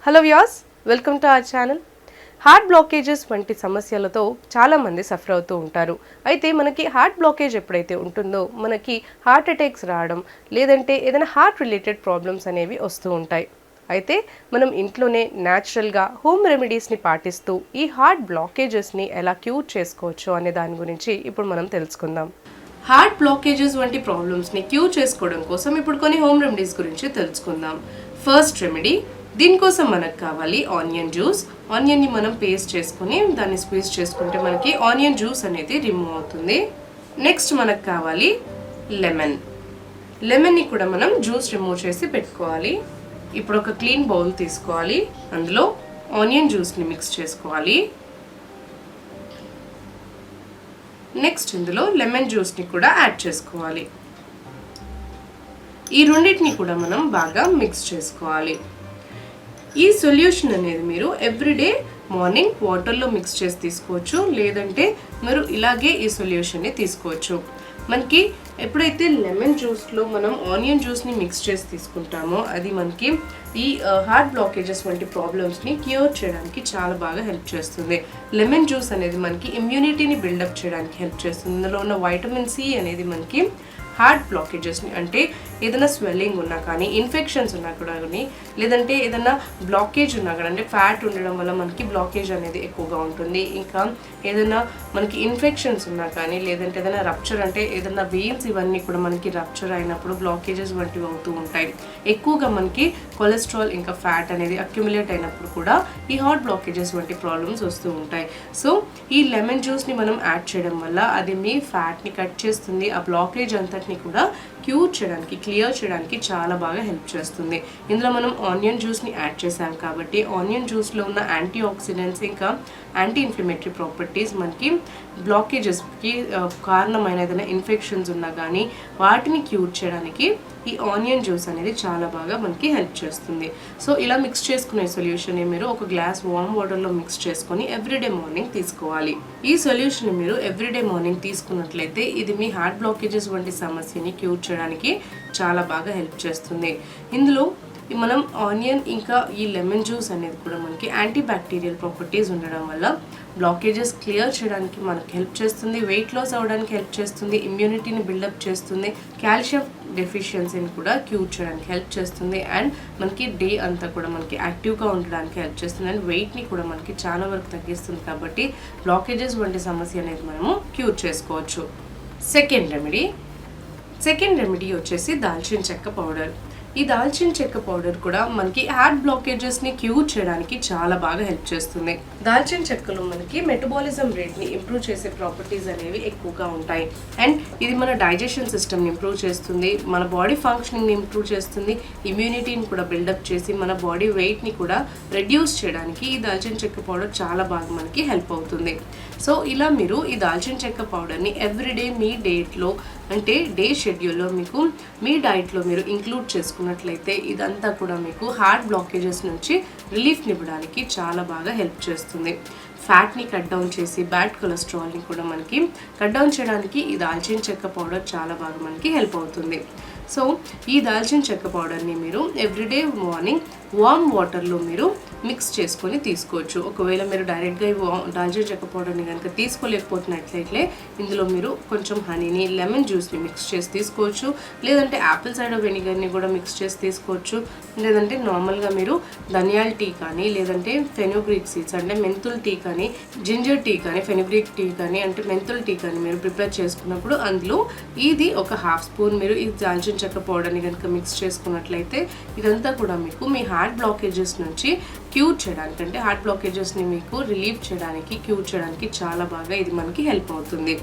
Hello viewers, welcome to our channel. Heart blockages వంటి సమస్యలతో చాలామంది సఫర్ అవుతూ ఉంటారు. అయితే మనకి హార్ట్ బ్లాకేజ్ ఎప్పుడైతే ఉంటుందో మనకి హార్ట్ అటాక్స్ రావడం లేదంటే ఏదైనా హార్ట్ రిలేటెడ్ ప్రాబ్లమ్స్ అనేవి వస్తూ ఉంటాయి. అయితే మనం ఇంట్లోనే న్యాచురల్గా హోమ్ రెమెడీస్ని పాటిస్తూ ఈ హార్ట్ బ్లాకేజెస్ని ఎలా క్యూర్ చేసుకోవచ్చు అనే దాని గురించి ఇప్పుడు మనం తెలుసుకుందాం. హార్ట్ బ్లాకేజెస్ వంటి ప్రాబ్లమ్స్ని క్యూర్ చేసుకోవడం కోసం ఇప్పుడు కొన్ని హోమ్ రెమెడీస్ గురించి తెలుసుకుందాం. ఫస్ట్ రెమెడీ, దీనికోసం మనకు కావాలి ఆనియన్ జ్యూస్. ఆనియన్ని మనం పేస్ట్ చేసుకుని దాన్ని స్క్వీజ్ చేసుకుంటే మనకి ఆనియన్ జ్యూస్ అనేది రిమూవ్ అవుతుంది. నెక్స్ట్ మనకు కావాలి లెమన్ని కూడా మనం జ్యూస్ రిమూవ్ చేసి పెట్టుకోవాలి. ఇప్పుడు ఒక క్లీన్ బౌల్ తీసుకోవాలి, అందులో ఆనియన్ జ్యూస్ని మిక్స్ చేసుకోవాలి. నెక్స్ట్ ఇందులో లెమన్ జ్యూస్ని కూడా యాడ్ చేసుకోవాలి. ఈ రెండింటిని కూడా మనం బాగా మిక్స్ చేసుకోవాలి. ఈ సొల్యూషన్ అనేది మీరు ఎవ్రీడే మార్నింగ్ వాటర్లో మిక్స్ చేసి తీసుకోవచ్చు, లేదంటే మీరు ఇలాగే ఈ సొల్యూషన్ని తీసుకోవచ్చు. మనకి ఎప్పుడైతే లెమన్ జ్యూస్లో మనం ఆనియన్ జ్యూస్ని మిక్స్ చేసి తీసుకుంటామో అది మనకి ఈ హార్ట్ బ్లాకేజెస్ వంటి ప్రాబ్లమ్స్ని క్యూర్ చేయడానికి చాలా బాగా హెల్ప్ చేస్తుంది. లెమన్ జ్యూస్ అనేది మనకి ఇమ్యూనిటీని బిల్డప్ చేయడానికి హెల్ప్ చేస్తుంది. ఇందులో ఉన్న వైటమిన్ సి అనేది మనకి హార్ట్ బ్లాకేజెస్ని, అంటే ఏదైనా స్వెల్లింగ్ ఉన్నా కానీ, ఇన్ఫెక్షన్స్ ఉన్నా కూడా కానీ, లేదంటే ఏదైనా బ్లాకేజ్ ఉన్నా కూడా, అంటే ఫ్యాట్ ఉండడం వల్ల మనకి బ్లాకేజ్ అనేది ఎక్కువగా ఉంటుంది. ఇంకా ఏదైనా మనకి ఇన్ఫెక్షన్స్ ఉన్నా కానీ, లేదంటే ఏదైనా రప్చర్, అంటే ఏదైనా వెయిన్స్ ఇవన్నీ కూడా మనకి రప్చర్ అయినప్పుడు బ్లాకేజెస్ వంటివి అవుతూ ఉంటాయి. ఎక్కువగా మనకి కొలెస్ట్రాల్ ఇంకా ఫ్యాట్ అనేది అక్యుములేట్ అయినప్పుడు కూడా ఈ హార్ట్ బ్లాకేజెస్ వంటి ప్రాబ్లమ్స్ వస్తూ ఉంటాయి. సో ఈ లెమన్ జ్యూస్ని మనం యాడ్ చేయడం వల్ల అది మీ ఫ్యాట్ని కట్ చేస్తుంది. ఆ బ్లాకేజ్ అంతటిని కూడా క్యూర్ చేయడానికి, క్లియర్ చేయడానికి చాలా బాగా హెల్ప్ చేస్తుంది. ఇందులో మనం ఆనియన్ జ్యూస్ని యాడ్ చేసాం కాబట్టి ఆనియన్ జ్యూస్లో ఉన్న యాంటీ ఆక్సిడెంట్స్ ఇంకా యాంటీ ఇన్ఫ్లమేటరీ ప్రాపర్టీస్ మనకి బ్లాకేజెస్కి కారణమైన ఏదైనా ఇన్ఫెక్షన్స్ ఉన్నా కానీ వాటిని క్యూర్ చేయడానికి ఈ ఆనియన్ జ్యూస్ అనేది చాలా బాగా మనకి హెల్ప్ చేస్తుంది. సో ఇలా మిక్స్ చేసుకునే సొల్యూషన్ని మీరు ఒక గ్లాస్ వామ్ వాటర్లో మిక్స్ చేసుకొని ఎవ్రీడే మార్నింగ్ తీసుకోవాలి. ఈ సొల్యూషన్ మీరు ఎవ్రీడే మార్నింగ్ తీసుకున్నట్లయితే ఇది మీ హార్ట్ బ్లాకేజెస్ వంటి సమస్యని క్యూర్ చేయడానికి చాలా బాగా హెల్ప్ చేస్తుంది. ఇందులో మనం ఆనియన్ ఇంకా ఈ లెమన్ జ్యూస్ అనేది కూడా మనకి యాంటీ బ్యాక్టీరియల్ ప్రాపర్టీస్ ఉండడం వల్ల బ్లాకేజెస్ క్లియర్ చేయడానికి మనకి హెల్ప్ చేస్తుంది, వెయిట్ లాస్ అవ్వడానికి హెల్ప్ చేస్తుంది, ఇమ్యూనిటీని బిల్డప్ చేస్తుంది, కాల్షియం డెఫిషియన్సీని కూడా క్యూర్ చేయడానికి హెల్ప్ చేస్తుంది, అండ్ మనకి డే అంతా కూడా మనకి యాక్టివ్గా ఉండడానికి హెల్ప్ చేస్తుంది, అండ్ వెయిట్ని కూడా మనకి చాలా వరకు తగ్గిస్తుంది. కాబట్టి బ్లాకేజెస్ వంటి సమస్య అనేది మనము క్యూర్ చేసుకోవచ్చు. సెకండ్ రెమెడీ వచ్చేసి దాల్చిన చెక్క పౌడర్. ఈ దాల్చిన చెక్క పౌడర్ కూడా మనకి హార్ట్ బ్లాకేజెస్ని క్యూర్ చేయడానికి చాలా బాగా హెల్ప్ చేస్తుంది. దాల్చిన చెక్కలో మనకి మెటబాలిజం రేట్ని ఇంప్రూవ్ చేసే ప్రాపర్టీస్ అనేవి ఎక్కువగా ఉంటాయి, అండ్ ఇది మన డైజెషన్ సిస్టమ్ని ఇంప్రూవ్ చేస్తుంది, మన బాడీ ఫంక్షనింగ్ని ఇంప్రూవ్ చేస్తుంది, ఇమ్యూనిటీని కూడా బిల్డప్ చేసి మన బాడీ వెయిట్ని కూడా రెడ్యూస్ చేయడానికి ఈ దాల్చిన చెక్క పౌడర్ చాలా బాగా మనకి హెల్ప్ అవుతుంది. సో ఇలా మీరు ఈ దాల్చిన చెక్క పౌడర్ని ఎవ్రీడే మీ డేట్లో, అంటే డే షెడ్యూల్లో మీకు మీ డైట్లో మీరు ఇంక్లూడ్ చేసుకున్నట్లయితే ఇదంతా కూడా మీకు హార్ట్ బ్లాకేజెస్ నుంచి రిలీఫ్ని ఇవ్వడానికి చాలా బాగా హెల్ప్ చేస్తుంది. ఫ్యాట్ని కట్ డౌన్ చేసి బ్యాడ్ కొలెస్ట్రాల్ని కూడా మనకి కట్ డౌన్ చేయడానికి ఈ దాల్చిన చెక్క పౌడర్ చాలా బాగా మనకి హెల్ప్ అవుతుంది. సో ఈ దాల్చిన చెక్క పౌడర్ని మీరు ఎవ్రీడే మార్నింగ్ వామ్ వాటర్లో మీరు మిక్స్ చేసుకొని తీసుకోవచ్చు. ఒకవేళ మీరు డైరెక్ట్గా దాల్చిన చెక్క పౌడర్ని కనుక తీసుకోలేకపోతున్నట్లయితే ఇందులో మీరు కొంచెం హనీని, లెమన్ జ్యూస్ని మిక్స్ చేసి తీసుకోవచ్చు, లేదంటే యాపిల్ సైడర్ వెనిగర్ని కూడా మిక్స్ చేసి తీసుకోవచ్చు, లేదంటే నార్మల్గా మీరు ధనియాల టీ కానీ, లేదంటే ఫెనుగ్రీక్ సీడ్స్ అంటే మెంతుల టీ కానీ, జింజర్ టీ కానీ, ఫెనుగ్రీక్ టీ కానీ, అంటే మెంతుల టీ కానీ మీరు ప్రిపేర్ చేసుకున్నప్పుడు అందులో ఇది ఒక హాఫ్ స్పూన్ మీరు ఈ దాల్చిన చెక్క పౌడర్ని కనుక మిక్స్ చేసుకున్నట్లయితే ఇదంతా కూడా మీకు మీ హార్ట్ బ్లాకేజెస్ నుంచి క్యూర్ చేయడానికి, అంటే హార్ట్ బ్లాకేజెస్ని మీకు రిలీఫ్ చేయడానికి, క్యూర్ చేయడానికి చాలా బాగా ఇది మనకి హెల్ప్ అవుతుంది.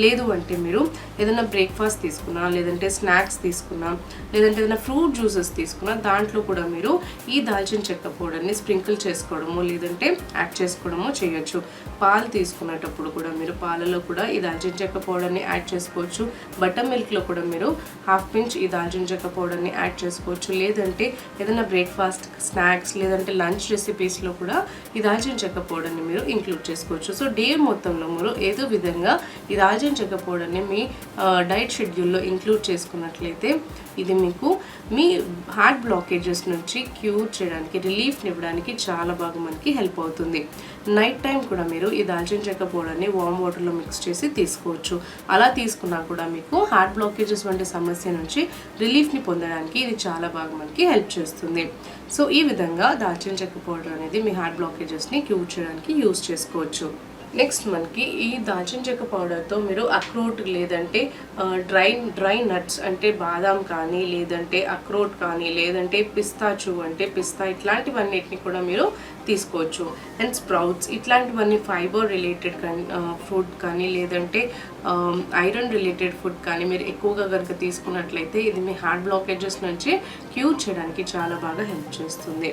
లేదు అంటే మీరు ఏదైనా బ్రేక్ఫాస్ట్ తీసుకున్నా, లేదంటే స్నాక్స్ తీసుకున్నా, లేదంటే ఏదైనా ఫ్రూట్ జ్యూసెస్ తీసుకున్నా దాంట్లో కూడా మీరు ఈ దాల్చిన చెక్క పౌడర్ని స్ప్రింకిల్ చేసుకోవడము, లేదంటే యాడ్ చేసుకోవడము చేయొచ్చు. పాలు తీసుకునేటప్పుడు కూడా మీరు పాలలో కూడా ఈ దాల్చిన చెక్క పౌడర్ని యాడ్ చేసుకోవచ్చు. బటర్ మిల్క్లో కూడా మీరు హాఫ్ పించ్ ఈ దాల్చిన చెక్క పౌడర్ని యాడ్ చేసుకోవచ్చు. లేదంటే ఏదైనా బ్రేక్ఫాస్ట్, స్నాక్స్, లేదంటే లంచ్ రెసిపీస్లో కూడా ఈ దాల్చిన చెక్క పౌడర్ని మీరు ఇంక్లూడ్ చేసుకోవచ్చు. సో డే మొత్తంలో మీరు ఏదో విధంగా ఈ దాల్చిన దాల్చిన చెక్క పౌడర్ని మీ డైట్ షెడ్యూల్లో ఇంక్లూడ్ చేసుకున్నట్లయితే ఇది మీకు మీ హార్ట్ బ్లాకేజెస్ నుంచి క్యూర్ చేయడానికి, రిలీఫ్ని ఇవ్వడానికి చాలా బాగా మనకి హెల్ప్ అవుతుంది. నైట్ టైం కూడా మీరు ఈ దాల్చిన చెక్క పౌడర్ని వామ్ వాటర్లో మిక్స్ చేసి తీసుకోవచ్చు. అలా తీసుకున్నా కూడా మీకు హార్ట్ బ్లాకేజెస్ వంటి సమస్య నుంచి రిలీఫ్ని పొందడానికి ఇది చాలా బాగా మనకి హెల్ప్ చేస్తుంది. సో ఈ విధంగా దాల్చిన చెక్క పౌడర్ అనేది మీ హార్ట్ బ్లాకేజెస్ని క్యూర్ చేయడానికి యూజ్ చేసుకోవచ్చు. నెక్స్ట్ మనకి ఈ దాల్చిన చెక్క పౌడర్తో మీరు అక్రోట్ లేదంటే డ్రై నట్స్ అంటే బాదాం కానీ, లేదంటే అక్రోట్ కానీ, లేదంటే పిస్తాచు అంటే పిస్తా, ఇట్లాంటివన్నిటిని కూడా మీరు తీసుకోవచ్చు. అండ్ స్ప్రౌట్స్ ఇట్లాంటివన్నీ ఫైబర్ రిలేటెడ్ ఫుడ్ కానీ, లేదంటే ఐరన్ రిలేటెడ్ ఫుడ్ కానీ మీరు ఎక్కువగా కనుక తీసుకున్నట్లయితే ఇది మీ హార్ట్ బ్లాకేజెస్ నుంచి క్యూర్ చేయడానికి చాలా బాగా హెల్ప్ చేస్తుంది.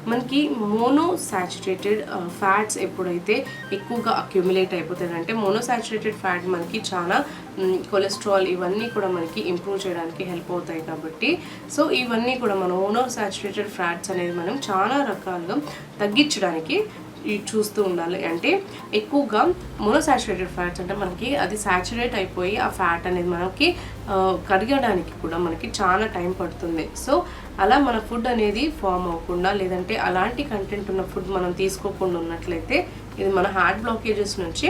మనకి మోనోసాచురేటెడ్ ఫ్యాట్స్ ఎప్పుడైతే ఎక్కువగా అక్యుములేట్ అయిపోతాయంటే, మోనోసాచురేటెడ్ ఫ్యాట్ మనకి చాలా కొలెస్ట్రాల్ ఇవన్నీ కూడా మనకి ఇంప్రూవ్ చేయడానికి హెల్ప్ అవుతాయి కాబట్టి, సో ఇవన్నీ కూడా మన మోనోసాచురేటెడ్ ఫ్యాట్స్ అనేది మనం చాలా రకాలుగా తగ్గించడానికి చూస్తూ ఉండాలి. అంటే ఎక్కువగా మోనోసాచురేటెడ్ ఫ్యాట్స్ అంటే మనకి అది సాచురేట్ అయిపోయి ఆ ఫ్యాట్ అనేది మనకి కరగడానికి కూడా మనకి చాలా టైం పడుతుంది. సో అలా మన ఫుడ్ అనేది ఫామ్ అవ్వకుండా, లేదంటే అలాంటి కంటెంట్ ఉన్న ఫుడ్ మనం తీసుకోకుండా ఉన్నట్లయితే ఇది మన హార్ట్ బ్లాకేజెస్ నుంచి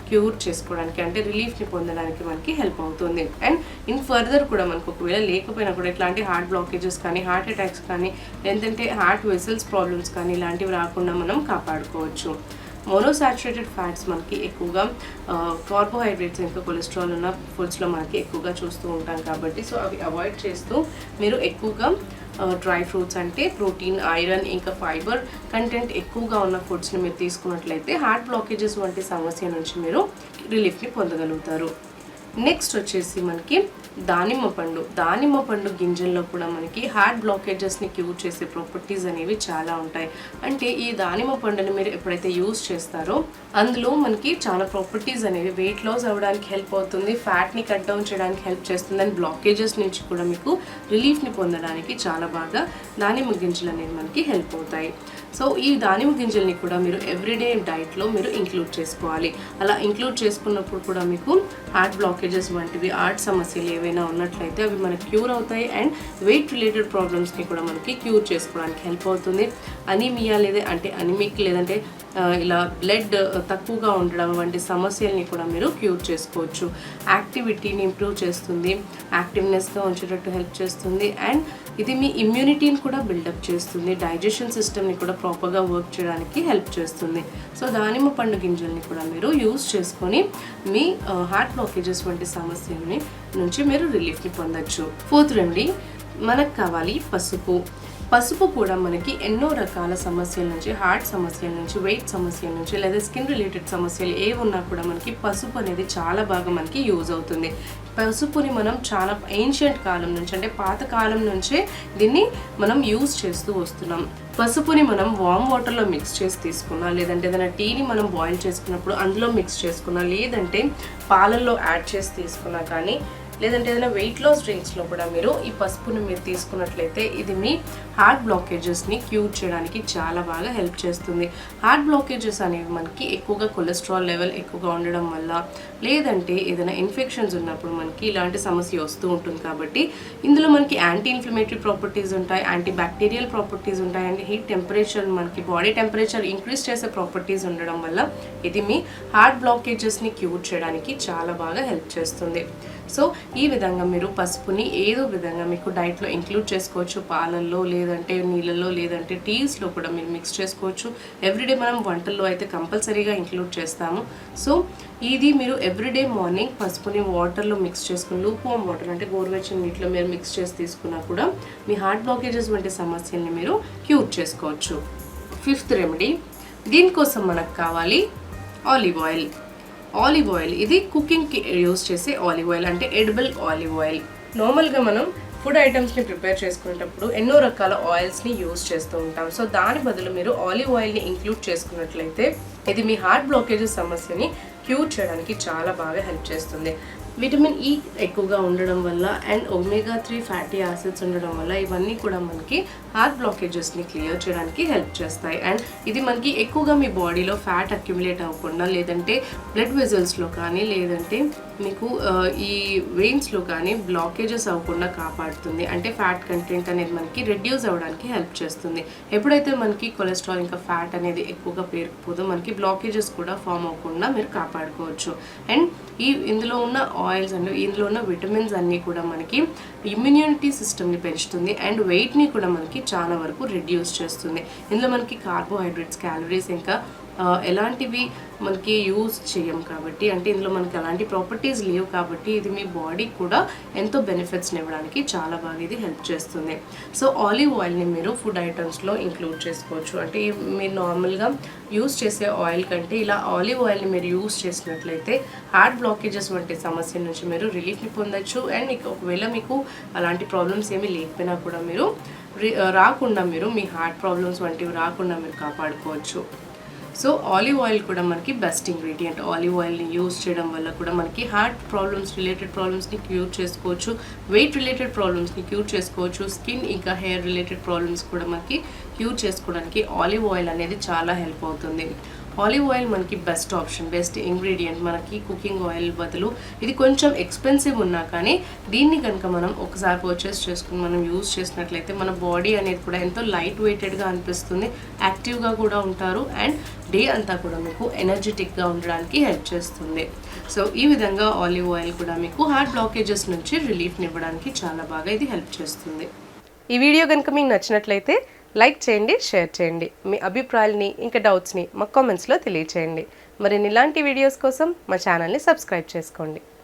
క్యూర్ చేసుకోవడానికి, అంటే రిలీఫ్ని పొందడానికి మనకి హెల్ప్ అవుతుంది. అండ్ ఇన్ ఫర్దర్ కూడా మనకు ఒకవేళ లేకపోయినా కూడా ఇట్లాంటి హార్ట్ బ్లాకేజెస్ కానీ, హార్ట్ అటాక్స్ కానీ, లేదంటే హార్ట్ వెసల్స్ ప్రాబ్లమ్స్ కానీ ఇలాంటివి రాకుండా మనం కాపాడుకోవచ్చు. మోనోసాచురేటెడ్ ఫ్యాట్స్ మనకి ఎక్కువగా కార్బోహైడ్రేట్స్ ఇంకా కొలెస్ట్రాల్ ఉన్న ఫుడ్స్లో మనకి ఎక్కువగా చూస్తూ ఉంటాం కాబట్టి, సో అవి అవాయిడ్ చేస్తూ మీరు ఎక్కువగా డ్రై ఫ్రూట్స్ అంటే ప్రోటీన్, ఐరన్ ఇంకా ఫైబర్ కంటెంట్ ఎక్కువగా ఉన్న ఫుడ్స్ని మీరు తీసుకున్నట్లయితే హార్ట్ బ్లాకేజెస్ వంటి సమస్య నుంచి మీరు రిలీఫ్ని పొందగలుగుతారు. నెక్స్ట్ వచ్చేసి మనకి దానిమ్మ పండు గింజల్లో కూడా మనకి హార్ట్ బ్లాకేజెస్ని క్యూర్ చేసే ప్రాపర్టీస్ అనేవి చాలా ఉంటాయి. అంటే ఈ దానిమ్మ పండుని మీరు ఎప్పుడైతే యూజ్ చేస్తారో అందులో మనకి చాలా ప్రాపర్టీస్ అనేవి వెయిట్ లాస్ అవ్వడానికి హెల్ప్ అవుతుంది, ఫ్యాట్ని కట్ డౌన్ చేయడానికి హెల్ప్ చేస్తుంది, అండ్ బ్లాకేజెస్ నుంచి కూడా మీకు రిలీఫ్ని పొందడానికి చాలా బాగా దానిమ్మ గింజలు అనేవి మనకి హెల్ప్ అవుతాయి. సో ఈ దానిమ్మ గింజల్ని కూడా మీరు ఎవ్రీడే డైట్లో మీరు ఇంక్లూడ్ చేసుకోవాలి. అలా ఇంక్లూడ్ చేసుకున్నప్పుడు కూడా మీకు హార్ట్ బ్లాకేజెస్ వంటివి, హార్ట్ సమస్యలు ఏవైనా ఉన్నట్లయితే అవి మనకి క్యూర్ అవుతాయి. అండ్ వెయిట్ రిలేటెడ్ ప్రాబ్లమ్స్ని కూడా మనకి క్యూర్ చేసుకోవడానికి హెల్ప్ అవుతుంది. అనీమియా అంటే అనిమిక్ లేదంటే ఇలా బ్లడ్ తక్కువగా ఉండడం వంటి సమస్యల్ని కూడా మీరు క్యూర్ చేసుకోవచ్చు. యాక్టివిటీని ఇంప్రూవ్ చేస్తుంది, యాక్టివ్నెస్గా ఉంచేటట్టు హెల్ప్ చేస్తుంది, అండ్ ఇది మీ ఇమ్యూనిటీని కూడా బిల్డప్ చేస్తుంది, డైజెషన్ సిస్టమ్ని కూడా ప్రాపర్గా వర్క్ చేయడానికి హెల్ప్ చేస్తుంది. సో దానిమ్మ పండు గింజల్ని కూడా మీరు యూజ్ చేసుకొని మీ హార్ట్ బ్లాకేజెస్ వంటి సమస్యలని నుంచి మీరు రిలీఫ్ని పొందొచ్చు. ఫోర్త్ రెమెడీ మనకు కావాలి పసుపు కూడా మనకి ఎన్నో రకాల సమస్యల నుంచి, హార్ట్ సమస్యల నుంచి, వెయిట్ సమస్యల నుంచి, లేదా స్కిన్ రిలేటెడ్ సమస్యలు ఏ ఉన్నా కూడా మనకి పసుపు అనేది చాలా బాగా మనకి యూజ్ అవుతుంది. పసుపుని మనం చాలా ఏన్షియంట్ కాలం నుంచి, అంటే పాత కాలం నుంచే దీన్ని మనం యూజ్ చేస్తూ వస్తున్నాం. పసుపుని మనం వామ్ వాటర్లో మిక్స్ చేసి తీసుకున్నా, లేదంటే ఏదైనా టీని మనం బాయిల్ చేసుకున్నప్పుడు అందులో మిక్స్ చేసుకున్నా, లేదంటే పాలల్లో యాడ్ చేసి తీసుకున్నా కానీ, లేదంటే ఏదైనా వెయిట్ లాస్ డ్రింక్స్లో కూడా మీరు ఈ పసుపుని మీరు తీసుకున్నట్లయితే ఇది మీ హార్ట్ బ్లాకేజెస్ని క్యూర్ చేయడానికి చాలా బాగా హెల్ప్ చేస్తుంది. హార్ట్ బ్లాకేజెస్ అనేవి మనకి ఎక్కువగా కొలెస్ట్రాల్ లెవెల్ ఎక్కువగా ఉండడం వల్ల, లేదంటే ఏదైనా ఇన్ఫెక్షన్స్ ఉన్నప్పుడు మనకి ఇలాంటి సమస్య వస్తూ ఉంటుంది. కాబట్టి ఇందులో మనకి యాంటీ ఇన్ఫ్లమేటరీ ప్రాపర్టీస్ ఉంటాయి, యాంటీ బ్యాక్టీరియల్ ప్రాపర్టీస్ ఉంటాయి, అండ్ హీట్ టెంపరేచర్ మనకి బాడీ టెంపరేచర్ ఇంక్రీజ్ చేసే ప్రాపర్టీస్ ఉండడం వల్ల ఇది మీ హార్ట్ బ్లాకేజెస్ని క్యూర్ చేయడానికి చాలా బాగా హెల్ప్ చేస్తుంది. సో ఈ విధంగా మీరు పసుపుని ఏదో విధంగా మీకు డైట్లో ఇంక్లూడ్ చేసుకోవచ్చు, పాలల్లో, లేదంటే నీళ్ళల్లో, లేదంటే టీస్లో కూడా మీరు మిక్స్ చేసుకోవచ్చు. ఎవ్రీడే మనం వంటల్లో అయితే కంపల్సరీగా ఇంక్లూడ్ చేస్తాము. సో ఇది మీరు ఎవ్రీడే మార్నింగ్ పసుపుని వాటర్లో మిక్స్ చేసుకుని, లూక్వార్మ్ వాటర్ అంటే గోరువెచ్చని నీటిలో మీరు మిక్స్ చేసి తీసుకున్నా కూడా మీ హార్ట్ బ్లాకేజెస్ వంటి సమస్యల్ని మీరు క్యూర్ చేసుకోవచ్చు. ఫిఫ్త్ రెమెడీ, దీనికోసం మనకు కావాలి ఆలివ్ ఆయిల్. ఇది కుకింగ్కి యూజ్ చేసే ఆలివ్ ఆయిల్, అంటే ఎడిబుల్ ఆలివ్ ఆయిల్. నార్మల్గా మనం ఫుడ్ ఐటమ్స్ని ప్రిపేర్ చేసుకునేటప్పుడు ఎన్నో రకాల ఆయిల్స్ని యూజ్ చేస్తూ ఉంటాం. సో దాని బదులు మీరు ఆలివ్ ఆయిల్ని ఇంక్లూడ్ చేసుకున్నట్లయితే ఇది మీ హార్ట్ బ్లాకేజెస్ సమస్యని క్యూర్ చేయడానికి చాలా బాగా హెల్ప్ చేస్తుంది. విటమిన్ ఈ ఎక్కువగా ఉండడం వల్ల అండ్ ఒమేగా 3 ఫ్యాటీ యాసిడ్స్ ఉండడం వల్ల ఇవన్నీ కూడా మనకి హార్ట్ బ్లాకేజెస్ని క్లియర్ చేయడానికి హెల్ప్ చేస్తాయి. అండ్ ఇది మనకి ఎక్కువగా మీ బాడీలో ఫ్యాట్ అక్యుములేట్ అవ్వకుండా, లేదంటే బ్లడ్ వెజల్స్లో కానీ, లేదంటే మీకు ఈ వెయిన్స్లో కానీ బ్లాకేజెస్ అవ్వకుండా కాపాడుతుంది. అంటే ఫ్యాట్ కంటెంట్ అనేది మనకి రెడ్యూస్ అవ్వడానికి హెల్ప్ చేస్తుంది. ఎప్పుడైతే మనకి కొలెస్ట్రాల్ ఇంకా ఫ్యాట్ అనేది ఎక్కువగా పేరుకుపోదో మనకి బ్లాకేజెస్ కూడా ఫామ్ అవ్వకుండా మీరు కాపాడుకోవచ్చు. అండ్ ఇందులో ఉన్న ఆయిల్స్ అండ్ ఇందులో ఉన్న విటమిన్స్ అన్నీ కూడా మనకి ఇమ్యూనిటీ సిస్టమ్ని పెంచుతుంది అండ్ వెయిట్ని కూడా మనకి చాలా వరకు రెడ్యూస్ చేస్తుంది. ఇందులో మనకి కార్బోహైడ్రేట్స్, క్యాలరీస్ ఇంకా ఎలాంటివి మనకి యూజ్ చేయం కాబట్టి, అంటే ఇందులో మనకి అలాంటి ప్రాపర్టీస్ లేవు కాబట్టి ఇది మీ బాడీ కూడా ఎంతో బెనిఫిట్స్ని ఇవ్వడానికి చాలా బాగా ఇది హెల్ప్ చేస్తుంది. సో ఆలివ్ ఆయిల్ని మీరు ఫుడ్ ఐటమ్స్లో ఇంక్లూడ్ చేసుకోవచ్చు. అంటే మీరు నార్మల్గా యూజ్ చేసే ఆయిల్ కంటే ఇలా ఆలివ్ ఆయిల్ని మీరు యూజ్ చేసినట్లయితే హార్ట్ బ్లాకేజెస్ వంటి సమస్య నుంచి మీరు రిలీఫ్ని పొందొచ్చు. అండ్ ఒకవేళ మీకు అలాంటి ప్రాబ్లమ్స్ ఏమీ లేకపోయినా కూడా మీరు రాకుండా మీరు మీ హార్ట్ ప్రాబ్లమ్స్ వంటివి రాకుండా మీరు కాపాడుకోవచ్చు. సో ఆలివ్ ఆయిల్ కూడా మనకి బెస్ట్ ఇంగ్రీడియంట్. ఆలివ్ ఆయిల్ని యూజ్ చేయడం వల్ల కూడా మనకి హార్ట్ ప్రాబ్లమ్స్ రిలేటెడ్ ప్రాబ్లమ్స్ని క్యూర్ చేసుకోవచ్చు, వెయిట్ రిలేటెడ్ ప్రాబ్లమ్స్ని క్యూర్ చేసుకోవచ్చు, స్కిన్ ఇంకా హెయిర్ రిలేటెడ్ ప్రాబ్లమ్స్ కూడా మనకి క్యూర్ చేసుకోవడానికి ఆలివ్ ఆయిల్ అనేది చాలా హెల్ప్ అవుతుంది. ఆలివ్ ఆయిల్ మనకి బెస్ట్ ఆప్షన్, బెస్ట్ ఇంగ్రీడియంట్ మనకి కుకింగ్ ఆయిల్ బదులు. ఇది కొంచెం ఎక్స్పెన్సివ్ ఉన్నా కానీ దీన్ని కనుక మనం ఒకసారి పర్చేస్ చేసుకుని మనం యూజ్ చేసినట్లయితే మన బాడీ అనేది కూడా ఎంతో లైట్ వెయిటెడ్గా అనిపిస్తుంది, యాక్టివ్గా కూడా ఉంటారు అండ్ డే అంతా కూడా మీకు ఎనర్జెటిక్గా ఉండడానికి హెల్ప్ చేస్తుంది. సో ఈ విధంగా ఆలివ్ ఆయిల్ కూడా మీకు హార్ట్ బ్లాకేజెస్ నుంచి రిలీఫ్ని ఇవ్వడానికి చాలా బాగా ఇది హెల్ప్ చేస్తుంది. ఈ వీడియో కనుక మీకు నచ్చినట్లయితే లైక్ చేయండి, షేర్ చేయండి. మీ అభిప్రాయాలని ఇంకా డౌట్స్ని మా కామెంట్స్లో తెలియచేయండి. మరిన్ని ఇలాంటి వీడియోస్ కోసం మా ఛానల్ని సబ్స్క్రైబ్ చేసుకోండి.